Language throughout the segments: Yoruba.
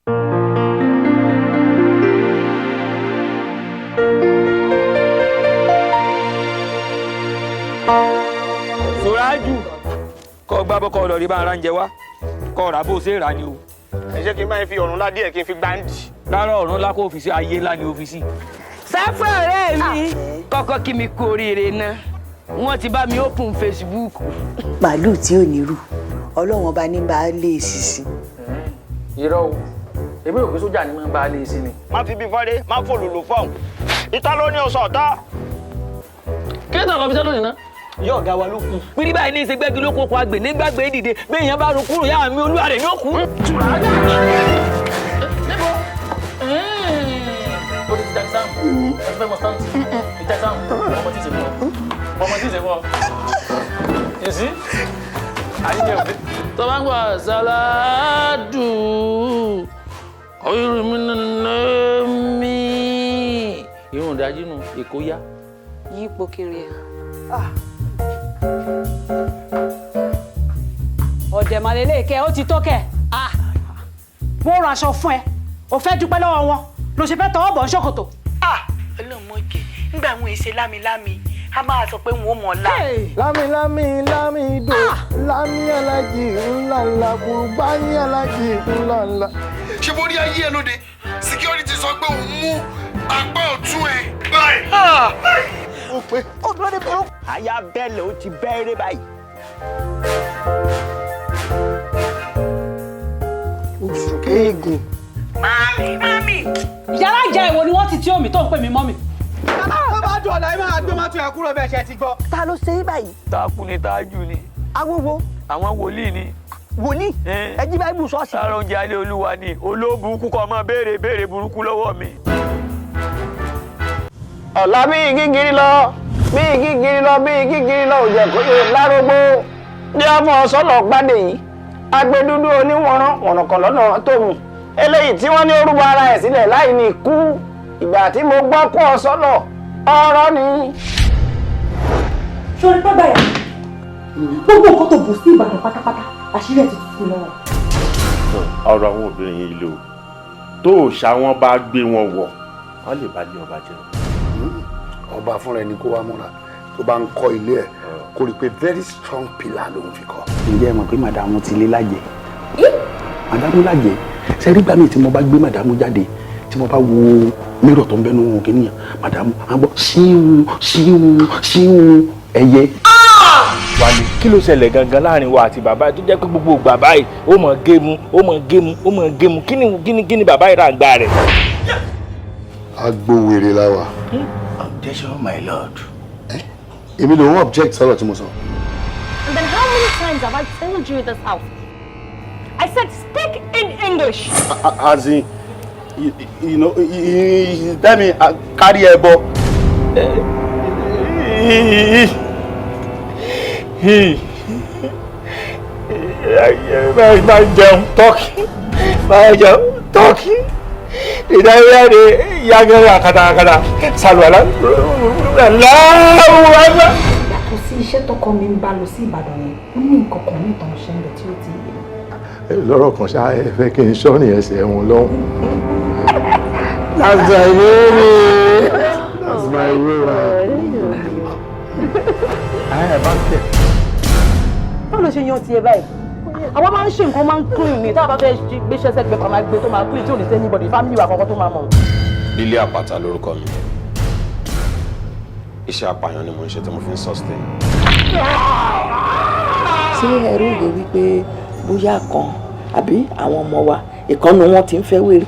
Suraju kó gbá bọ́ kó lọ rí bá ara ń jẹ wá kó rà bó ṣe rà ni o. ẹ ṣe kí n máa fi ọ̀run lá díẹ̀ kí n fi gbáǹdì. Rárá ọ̀run ńlá kó fi sí ayé ńlá ni ọ́fíìsì. Sáfẹ́ ọ̀rẹ́ mi kọ́kọ́ kí mi kú oríire náà wọ́n ti bá mi open Facebook. Màálù tí ò ní rù Ọlọ́run ọba ní bá lè ṣìṣì. Irọ́ o èmi ò pé sójà ni mo ń bá lè ṣí ni. má fi bí fọ́lé má fò lòlò fọ́ọ̀n ìta ló ní oṣù ọ̀tá. kí ló tàn lọ fi sẹ́ lónìí ná. Yóò ga wa ló kù. Pírí báyìí ní ìṣègbẹ́gi ló kókó àgbè nígbàgbé dìde bẹ́ẹ̀ yẹn bá ro kúrò yá mi olúwa rẹ̀ ní òkú. ó ti tẹ sáàmù ẹgbẹ́ mọ sáàmù ti tẹ sáàmù ọmọ tí ì ṣe fún ọ ọmọ tí ì ṣe fún ọ. you see àyíké òfin. tó bá ń gbọ́ sàládù ọ̀yọ́rọ̀ mi nà mí. irun ìdájí nù èkó yá. yípo kiri ẹ̀. ọ̀dẹ̀ màlélẹ́ kẹ́ ó ti tó kẹ́ wọ́n ra aṣọ fún ẹ ò fẹ́ dúpẹ́ lọ́wọ́ wọn ló ṣe fẹ́ tọwọ́ bọ̀ ń ṣòkòtò. Ọlọ́mọ ìkẹ́ nígbà wọn èsè lámilámi a máa sọ pé wọn ò mọ̀ ọ́lá. lámi dò lámi alájì ńláńlá kùrùbá ní alájì ńláńlá. ṣé bó rí ayé ẹ lóde security sọ pé òun mú apá ọ̀tún ẹ báyìí. ó pé ó dúró de bẹ́ẹ̀. àyà bẹ́ẹ̀lẹ̀ ó ti bẹ́ẹ̀rẹ̀ báyìí. oṣù kéègùn. Mami. yàrá ìjà ìwọ ni wọ́n ti tí omi tó ń pè mí mọ́mì. bàbá jọ ọ̀la ẹ máa gbé mọ́tò ẹ̀ kúrò bẹ́ẹ̀ ṣe ti gbọ́. Ta ló ṣe é báyìí? Tákù ni tájù ni. Awúwo. Àwọn wòlíì ni. Wòlíì. Ẹ jí báyìí bù ṣọ́ọ̀ṣì. Sára oúnjẹ alẹ́ olúwa ni olóburúkú kọ́ máa béèrè burúkú lọ́wọ́ mi. ọ̀la bí gígiri lọ òjẹ̀ kó yẹ lárógbó ní ọmọ sọ́lọ̀ gbádé yìí agbẹdúdú oníwọ̀nrán ọ̀nàkan lọ́nà tó mù eléyìí tí wọ́n ní orúkọ ara ẹ̀ sílẹ̀ láì ní ikú ìgbà tí mo gbọ́ kó ọ sọ́lọ̀ ọ̀rọ̀ ni. sori pẹ́ báyà gbogbo nǹkan tó bù sí Ìbàdàn pátápátá àṣírí ẹ̀ ti tú lọ́wọ́. ọ̀rọ̀ àwọn obìnrin yìí lò tó òòṣà wọn bá gbé wọn wọ̀ wọ́n lè bá lé ọba jẹ́. ọba fúnra ẹni kó wá múra tó bá ń kọ́ ilé ẹ̀ kó rí i pé very strong pillar lòun fi kọ́. ǹjẹ́ ẹ mọ̀ pé màdàmú ti lé lájẹ̀ màdàmú lájẹ̀ sẹ́rí gbà mí tí mo bá gbé màdàmú jáde tí mo bá wo mírọ̀ tó ń bẹ́nu wọn kìnìyàn màdàmú á gbọ́ ṣíwún ẹyẹ. Wálé kí ló ṣẹlẹ̀ gangan láàrin wa àti bàbá tó jẹ́ pé gbogbo bàbá yìí ó mọ̀ gému kí ni bàbá yìí rà ń gbà rẹ̀. agbóhùnrere la wà. Objection, my lord. èmi ló ń object sọ̀rọ̀ tí mo sọ. And then how many times have I told you this out? I said speak in English. As in, you know, you tell me carry a ball. máa jẹun tọ́kì ìdáyà rẹ̀ yàgẹ̀rẹ̀ àkàtàkàtà sàlùwàlá láwùwà. yàtọ̀ sí iṣẹ́ tọkọ mi ń bá lọ sí Ìbàdàn yẹn ó ní nǹkan kan ní ìtàn ṣẹlẹ̀ tí ó ti yé. lọ́rọ̀ kan ṣá ẹ fẹ́ kí n ṣọ́ ní ẹsẹ̀ wọn lọ́hùn. That's my baby. That's my baby. ẹ bá ń tẹ̀. báwo ló ṣe yan tiẹ̀ báyìí àwọn máa ń ṣe nǹkan máa ń clean ni tá a bá fẹ́ gbéṣẹ́ sẹ́gbẹ́ kan máa gbé tó máa clean tí ò ní sẹ́yìn bọ̀dì family wa kankan tó máa mọ̀. Lílé Àpáta lórúkọ mi iṣẹ́ apààyàn ni mo ń ṣe tí mo fi ń sustain. Ṣé ẹ rí ìwé wípé bóyá kan àbí àwọn ọmọ wa ìkànnì wọn ti ń fẹ́ wèrè.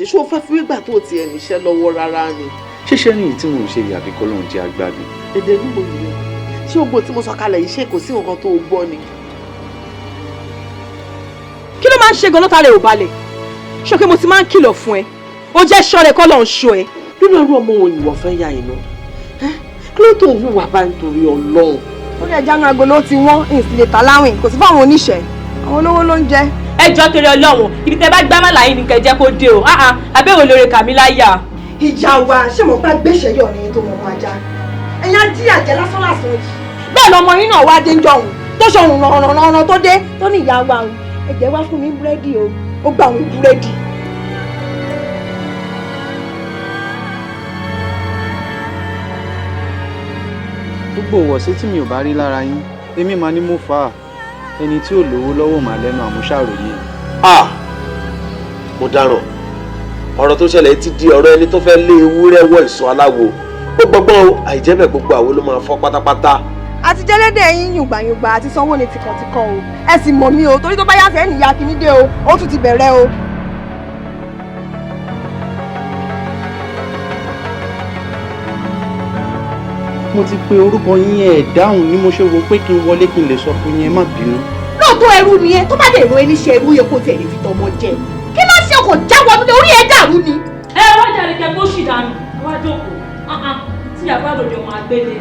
ṣé o fẹ́ fún ìgbà tó tiẹ̀ níṣẹ́ lọ́wọ́ rárá ni. ṣíṣe ní tí mò ń ṣe àbí kọ́ lóun jẹ́ agbádùn. èdè níbo nìyẹn ṣé ogbó tí mo sọ kalẹ̀ yìí ṣe kò sí nǹkan tó o gbọ́ ni. kí ló máa ń ṣe gan-an lọ́tà rẹ̀ ò balẹ̀ ṣókè mo ti máa ń kìlọ̀ fún ẹ ó jẹ́ ṣọ́rẹ́ kọ́ lọ́n ṣọ́ ẹ. nínú irú ọmọ wo ìwọ fẹ́ ya iná kí ló tó ń wà bá nítorí Ọlọ́run. orí ẹja ń agolo ti wọ́n ìsìlẹ̀ tà láwìn kò sí fáwọn oníṣẹ́ àwọn olówó ló ń jẹ. ẹ jọ torí Ọlọ́run ibi tẹ bá gbá màlá yìí ni kẹ́ jẹ́ kó dé o abẹ́wò lóore kàmí láyà. ìjà wa ṣé mo gbá gbéṣẹ́ yọ̀ ní tó mọ̀ ajá ẹ̀yà jí àjẹ́ lásán lásán yìí bẹ́ẹ̀ lọmọ yín náà wá dé ń jọ̀hún tó ṣọ̀hún rànrànràn tó dé tó ní ìyá wa òun ẹ̀jẹ̀ wá fún mi búrẹ́dì o ó gba òun búrẹ́dì. gbogbo ìwọ̀sí tí mi ò bá rí lára yín èmi máa ní mo fà á ẹni tí ò lówó lọ́wọ́ máa lẹ́nu àmúṣàròyé. mo dáràn ọ̀rọ̀ tó ṣẹlẹ̀ ti di ọ̀rọ̀ ẹni tó fẹ́ lé ewúrẹ́ wọ ìsọ̀ aláwo ó gbọ́gbọ́n o àìjẹ́bẹ̀ gbogbo àwo ló máa fọ́ pátápátá. àti jẹ́lẹ́dẹ̀ yín yùngbàyùngbà àti sanwó ni tìkọ̀tìkọ̀ o ẹ sì mọ̀ mí o torí tó bá yàtọ̀ ẹ̀ nìyá kìíní dé o ó tún ti bẹ̀rẹ̀ o. mo ti pe orúkọ yín ẹ̀ dáhùn ni mo ṣe wo pé kí n wọlé kí n lè sọ fún yín ẹ má bínú. lóòótọ́ ẹrú ni ẹ tó bá dé èrò ẹníṣẹ́ ẹrú yẹ kó tiẹ̀ lè fi tọmọ jẹ kí ló ṣe kò jáwọ́ nílé orí ẹ dàrú ni. ẹ wá jàre kẹ bó ṣì dànù wá jókòó tí yàrá lòdì ọmọ àgbélé.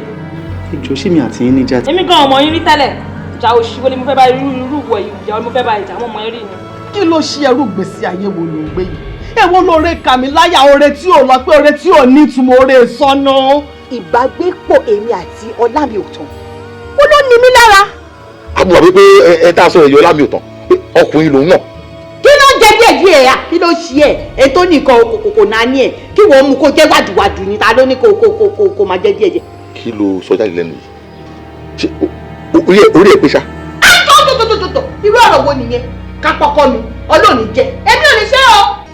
ìjọ sí mi àti yín níjà. èmi gan ọmọ yín rí tẹ́lẹ̀ ìjà òṣìwò ni mo fẹ́ bá irú ìwọ̀ yìí ìjà mo fẹ́ bá ìjà mọ́ ọmọ yín rí ni. kí ló ṣe ẹrú gbèsè ayé wo ló ń gbé yìí èwo lóore kà mí láyà oore tí ò lọ pé oore tí ò ní ìtumọ̀ oore sọnà. ìbágbépọ̀ èmi àti Ọlámiòtàn ó ló ní mí lára. a bùrọ̀ wípé ẹ tá a sọ èyí Ọlámiòtàn pé ọkùnrin lòun náà. kí ló ń jẹ díẹ̀ díẹ̀ ya kí ló ṣe ẹ ètò nìkan kò nání ẹ kí wọ́n mú kó jẹ́ wàdùwàdù ni ta ló ní kó máa jẹ díẹ̀ díẹ̀. kí ló sọ jáde lẹ́nu yìí ṣe orí ẹ pé ṣá. tó irú ọ̀rọ̀ wo nìyẹn ká pọkọ mi ọlọ́ọ̀ni jẹ èmi ò ní ṣe o.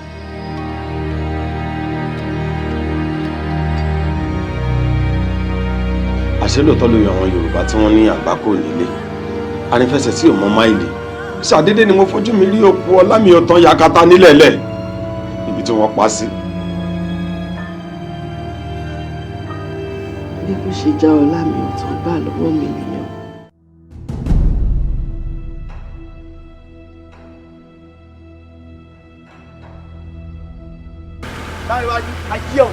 àṣé lóòótọ́ lóye àwọn Yorùbá tí wọ́n ní àgbákò nílé anífẹsẹ̀ tí ò mọ máìlì ṣàdédé ni mo fojú mi rí òkú Ọlámiòtàn yakata nílẹ̀lẹ̀ ibi tí wọ́n pa sí. bí kò ṣe já Ọlámiòtàn gbà lọ́wọ́ mi nìyẹn. láríwájú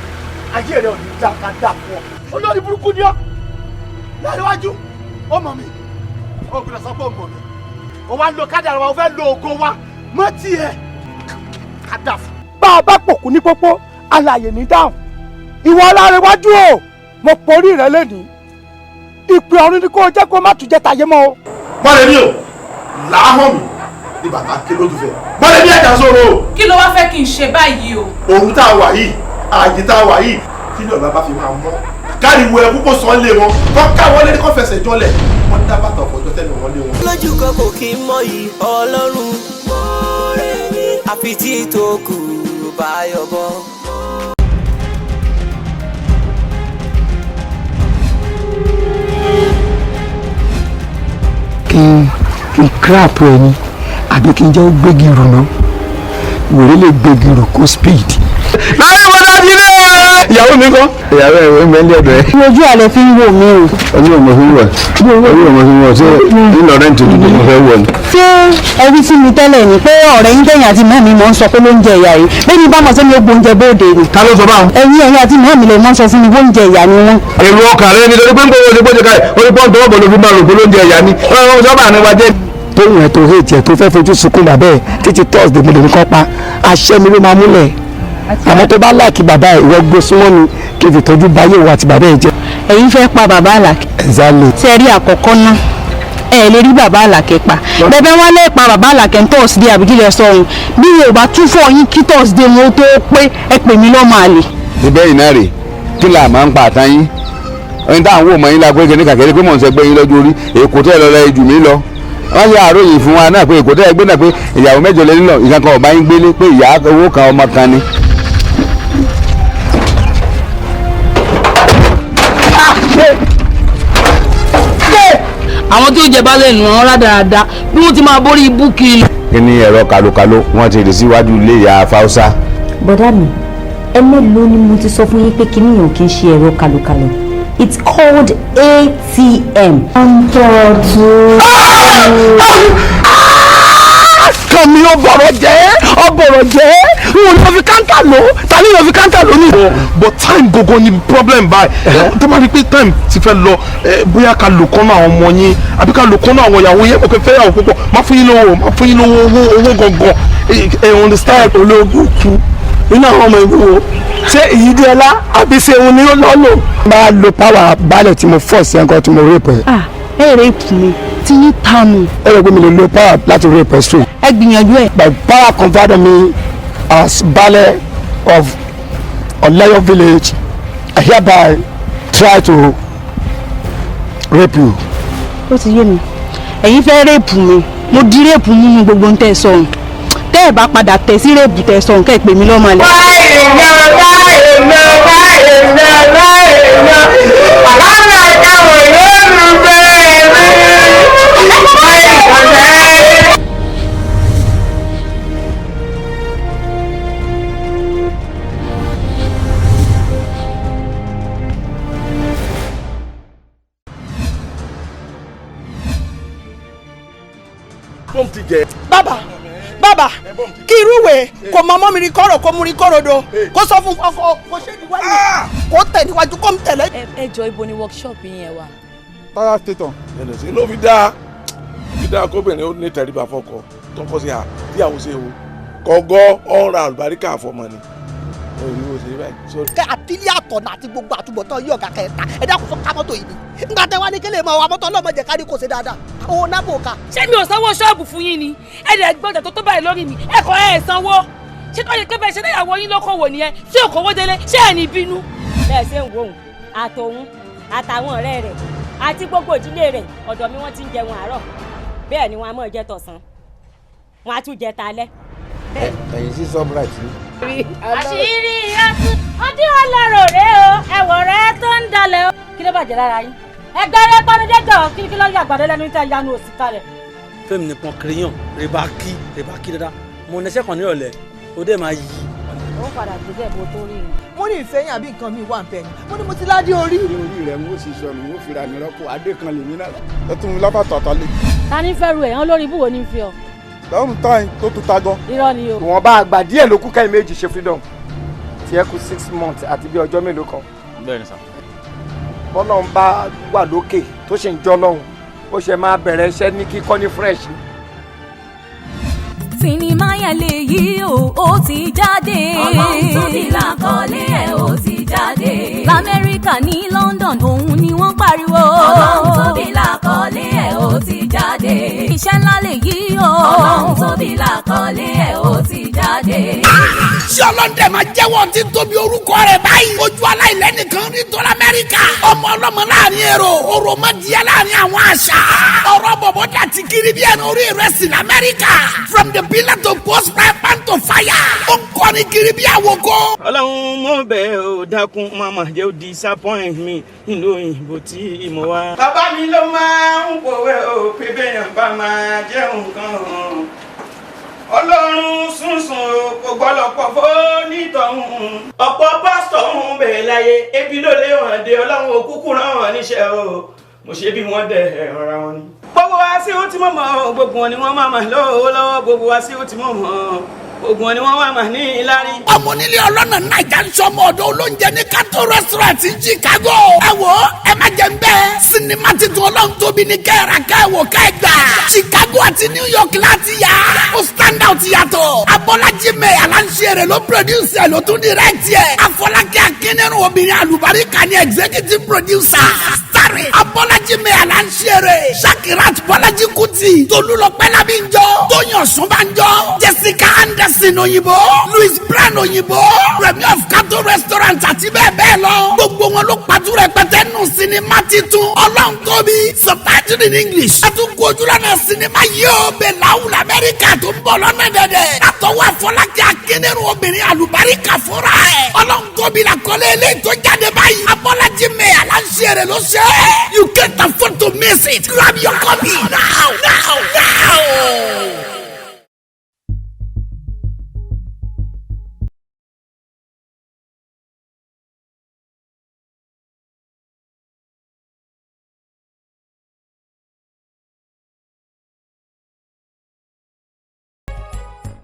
ayé rẹ ò ní dá ká dà fún ọ olórí burúkú ni ọ láríwájú ọmọ mi ó gbọ́dọ̀ sọ pé ọmọ mi ó wá ń lo kádàrá wa ó fẹ́ lo ògo wa mọ́ tiẹ̀ ká dà fún. bá a bá pòkú ní pópó alààyè ní dáhùn ìwọ láríwájú o mo porí rẹ lẹ́nìí ìpè ọ̀run ni kò jẹ́ kó má tún jẹ́ tàyé mọ́ o. bọ́lẹ̀ mi ò làáhàn mi ní bàbá ké lójú fẹ́ bọ́lẹ̀ mi ẹ̀jà sọ̀rọ̀ o. kí ló wá fẹ́ kí n ṣe báyìí o. òun tá a wà yìí ààyè tá a wà yìí kí ni ọ̀la bá fi máa mọ́ káàdìwò ẹ̀ púpọ̀ sàn lé wọn kọ́ káwọn lé kọ́ fẹsẹ̀ jọlẹ̀ wọ́n dá bàtà ọ̀fọ̀jọ́ tẹ́lẹ̀ wọn lé wọn. lójú kan kò kí n mọyì Ọlọ́run àfi tí tó kù bá yọbọ. kí n kíráàpù ẹ ní àbí kí n jẹ́ ó gbégi rù náà wèrè lè gbégi rù kó speed. láyé wọn náà ti rẹ ìyàwó mi kọ́. ìyàwó ẹ̀ wọ́n mẹ́lẹ́ ọ̀dọ̀ ẹ̀. ojú àlẹ́ fi ń wò mí o. ojú ọmọ fi ń wọ̀ ojú ọmọ fi ń wọ̀ ṣé ńlọ rẹ́ǹtì òdòdó ló fẹ́ wọ̀ ni. ṣé ẹbí sí mi tẹ́lẹ̀ ni pé ọ̀rẹ́ ń tẹ̀yìn àti mẹ́mi mọ́ ń sọ pé ló ń jẹ ìyá yìí bẹ́ẹ̀ni bá mọ̀ sẹ́ni ó gbóúnjẹ bóde ni. ta ló sọ báwọn. ẹ̀yin àti mẹ́mi lè mọ́ sọ fún mi bóúnjẹ ìyá ni wọ́n. èrò ọkàn rẹ ni lórí pé ń gbowó ṣe bóde káyọ̀ orí pọ́ǹtì ọ̀bọ̀ ló fi máa rò pé ló ń jẹ ìyá ni ọ̀rọ̀ sábà ní wájẹ́. tóun ẹ̀ tó hate ẹ̀ tó fẹ́ fojú sunkún bàbá ẹ̀ títí Thursday mo lè ní kọ́ pa àṣẹ mi ló máa múlẹ̀ àmọ́ tó bá láàkì bàbá ẹ̀ ìwọ gbé súnmọ́ mi kí n fi tọ́jú báyé ìwọ àti bàbá ẹ̀ jẹ́. ẹ̀yin fẹ́ pa bàbá Àlàkẹ́. exactly. ṣe rí àkọ́kọ́ náà ẹ lè rí bàbá Àlàkẹ́ pa bẹ́ẹ̀ wọ́n lè pa bàbá Àlàkẹ́ Thursday àbíkílẹ̀ sọ̀run bí yóò bá tún fọ yín kí Thursday mo tó pé ẹ pè mí lọ́mọ àlè. ibẹ̀ yìí náà rè kí là máa ń pa àtàn yín ẹni táwọn wò mọ́ yín la pé kíní kàkẹ́rẹ́ pé mò ń sẹ́gbẹ́ yín lọ́jọ́ orí èkó tẹ́ lọ́lọ́ jù mí lọ wọ́n yà àròyìn fún wa náà pé èkó tẹ́ gbé náà pé ìyàwó mẹ́jọ lé nílò ìkankan ọ̀bá yín gbélé pé ìyá owó kan ọmọ kan ni. àwọn tí ó jẹ balẹ̀ nù wọn rádaràda bí wọ́n ti máa borí ibú kiri. kí ni ẹ̀rọ kalokalo wọ́n ti rì síwájú ilé ìyá fáwọ́sá. bọ́dà mi ẹ mélòó ni mo ti sọ fún yín pé kí nìyàn kì í ṣe ẹ̀rọ kalokalo it's called ATM. kàn mí ọbọ̀rọ̀ jẹ́ wọn lọ fi káńtà lò tani lọ fi káńtà lò ní. but time gogo ni problem báyìí tó máa rí pé time ti fẹ́ lọ bóyá ká lò kọ́nà àwọn ọmọ yín àbí ká lò kọ́nà àwọn ìyàwó yẹn kò fẹ́ yàwó púpọ̀ má fún yín lówó owó gangan ẹ understand. ológun kú inú àwọn ọmọ ìlú wo ṣé èyí di ọlá àbí ṣé òun ni ó lọ́ lò. máa lo power balẹ̀ tí mo fọ́ sí ẹ̀ńkọ́ tí mo rape ẹ̀. ẹ rape mi tí yín tánu. ẹ rẹ̀ pé mi lè lo power láti rape ẹ̀ straight. ẹ gbìyànjú ẹ. by power converted me as baálẹ̀ of Olayo village I hereby try to rape you. ó ti yé mi ẹ̀yin fẹ́ rape mi mo di rape mú mi gbogbo ń tẹ̀ sọ̀hún tẹ́ ẹ̀ bá padà tẹ̀ sí rape tẹ̀ sọ̀hún kẹ́ ẹ̀ pè mí lọ́mọ alẹ́. bàbá kí irúwèé kò mọ ọmọ mi rí kọ́rọ̀ kó mú rí kọ́rọ̀dọ̀ kó sọ fún ọkọ kó ṣe níwájú kó tẹ̀ níwájú kó ń tẹ̀lé. ẹ jọ ibo ni workshop yẹn wà. táyà tètàn. ẹnì sí ló fi dáa kóbìnrin ó ní tẹríba fọkọ tó ń kọ́ sí à tí àwọn ṣe o kọ́gọ́ ọ̀ràn àlùbáríkà àfọmọ ni kẹ àtìlí àtọ̀nà àti gbogbo àtúbọ̀tán yóò gà kẹta ẹ dákun fún kámọ́tò yìí ni nígbà tẹ wá ní kílè mọ àwọn mọ́tò ọlọ́mọdé kárí kò ṣe dáadáa owó nábò ká. ṣé mi ò sanwó ṣọ́ọ̀bù fún yín ni ẹ̀ẹ́dẹ̀ gbọ́dọ̀ tó báyìí lórí mi ẹ̀kọ́ ẹ̀ sanwó ṣé tó yẹ pé bẹ́ẹ̀ ṣe níyàwó yín lókòwò nìyẹn tí òkòwò délé ṣé ẹ̀ ní bínú. bẹ́ẹ̀ ṣe ń wo òun àtòun àtàwọn ọ̀rẹ́ rẹ̀ àti gbogbo ìdílé rẹ̀ ọ̀dọ̀ mi wọ́n ti ń jẹun àárọ̀ bẹ́ẹ̀ ni wọ́n á mọ̀ jẹ tọ̀sán wọ́n á tún jẹ talẹ́. ẹ̀yin sí Shoprite àṣírí ọdún ọlọ́rọ̀ rẹ o ẹ̀wọ̀ rẹ tó ń dalẹ̀ o. kí ló bàjẹ́ lára yín ẹgbẹ́ rẹ pánudẹ́jọ́ kí ló yà àgbàdo lẹ́nu tí a yanu òsì kalẹ̀. fẹ́mi nìkan kiriyan reba kí dáadáa mo nẹsẹ̀ kan nírọ̀lẹ́ ó dẹ̀ máa yí. ó padà gbé bẹ́ẹ̀ bó tó rí ni. mo ní ìfẹ́ yín àbí nǹkan mi wà ń bẹ̀ ni mo ní mo ti ládé orí. orí rẹ̀ mo sì sọnù mo fira mi rọ́pò adé kan lèmi náà. ẹ tún mi lábàtà àtàlẹ́. ta ni fẹ́ ru ẹ̀ hàn lórí ibùwò ní fi ọ. lọ́run táyìn tó tún ta gan. irọ́ ni o. ìwọ̀nba àgbà díẹ̀ ló kú kẹ́yìn méjì ṣe freedom tí ẹ kú 6 months àti bí ọjọ́ mélòó kan. bẹ́ẹ̀ ni sà. bọ́lọ́run bá wà lókè tó ṣe ń jọ́ lọ́hùn ó ṣe máa bẹ̀rẹ̀ iṣẹ́ ní kíkọ́ ní fresh. sinimá yẹn lè yí ó ti jáde. Ọlọ́run tóbi lákọlé ẹ̀ ó ti jáde. Lamẹ́ríkà ní London òun ni wọ́n pariwo. Ọlọ́run tóbi lákọlé ẹ̀ ó ti jáde. Iṣẹ́ ńlá lè yí o. Ọlọ́run tóbi lákọlé ẹ̀ ó ti jáde. Ṣé ọlọ́dẹ máa jẹ́wọ́ tí tóbi orúkọ rẹ̀ báyìí? Ojú aláìlẹ́nìkan rí tó l'Amẹ́ríkà. Ọmọ ọlọ́mọ láàrin èrò, òròmọdìyẹ láàrin àwọn àṣà. Ọ̀rọ̀ bọ̀bọ̀ dàtí kiri bí ẹnu orí ìrẹsì l'Amẹ́ríkà. From the pillar to post fire pan to fire. Ó ń kọ́ni kiri bí àwòkọ́. Ọlọ́run mọ̀ bẹ́ẹ̀ ò dákun mama jẹ́ ó disappoint mi nílò òyìnbó tí ìmọ̀ wa. Bàbá mi ló máa ń pòwe ò pé bẹ́yàn bá máa jẹ́ nǹkan Ọlọ́run sunsun kò gbọ́dọ̀ pọ̀ fónítọ̀hún. Ọ̀pọ̀ pásítọ̀ ń bẹ̀ láyé ebi ló lé wọn dé Ọlọ́run òkúkú rán wọn níṣẹ́ o mo ṣe bí wọ́n dẹ̀ ẹ̀rọra wọn ni. Gbogbo wa sí ó ti mọ̀ mọ́ gbogbo wọn ni wọ́n máa mà lọ́wọ́ gbogbo wa sí ó ti mọ̀ mọ́ gbogbo wọn ni wọ́n wà mà ní ìlárí. Ọmọ onílé ọlọ́nà Naija ń sọmọ ọ̀dọ̀ olóúnjẹ ní Cato restaurant Chicago. Ẹ wo ẹ má jẹ ń bẹ́ẹ̀. Sinimá titun Ọlọ́run tóbi ní kẹ́ẹ̀rà kẹ́ẹ̀wò kẹ́ẹ̀gbà. Chicago àti New York láti yá. Ó stand out yàtọ̀. Abọ́lájí Mẹ́yà Aláǹṣẹ́rẹ̀ ló produce ẹ̀ ló tún direct ẹ̀. Afọlákẹ́ Akínẹ́rù obìnrin àlùbáríkà ní executive producer. Starring Abọ́lájí Mẹ́yà Aláǹṣẹ́rẹ̀. Shakirat Bọ́lájí Kuti. Tolúlọpẹ́ Lábíńjọ. Tóyìn Ọ̀ṣunbánjọ. Jessica Anderson òyìnbó. Louis Brown òyìnbó. Remy of Cato restaurant àti bẹ́ẹ̀ bẹ́ẹ̀ lọ. Gbogbo wọn ló pàtó rẹpẹtẹ nù sinimá titun Ọlọ́run tóbi. Subtitled in English. A tún kó ojú lọ́nà sinimá yìí ó bẹ̀ láwùlọ Amẹ́ríkà tó ń bọ̀ lọ́nà dẹ̀dẹ̀. Àtọwọ́ Afọlákẹ́ Akínẹ́rù obìnrin àlùbáríkà fúnra ẹ̀. Ọlọ́run tóbi la kọ́lé eléyìí tó jáde báyìí. Abọ́lájí Mẹ́yà Aláǹṣẹ́rẹ̀ ló ṣe é. You can't afford to miss it. Grab your copy now.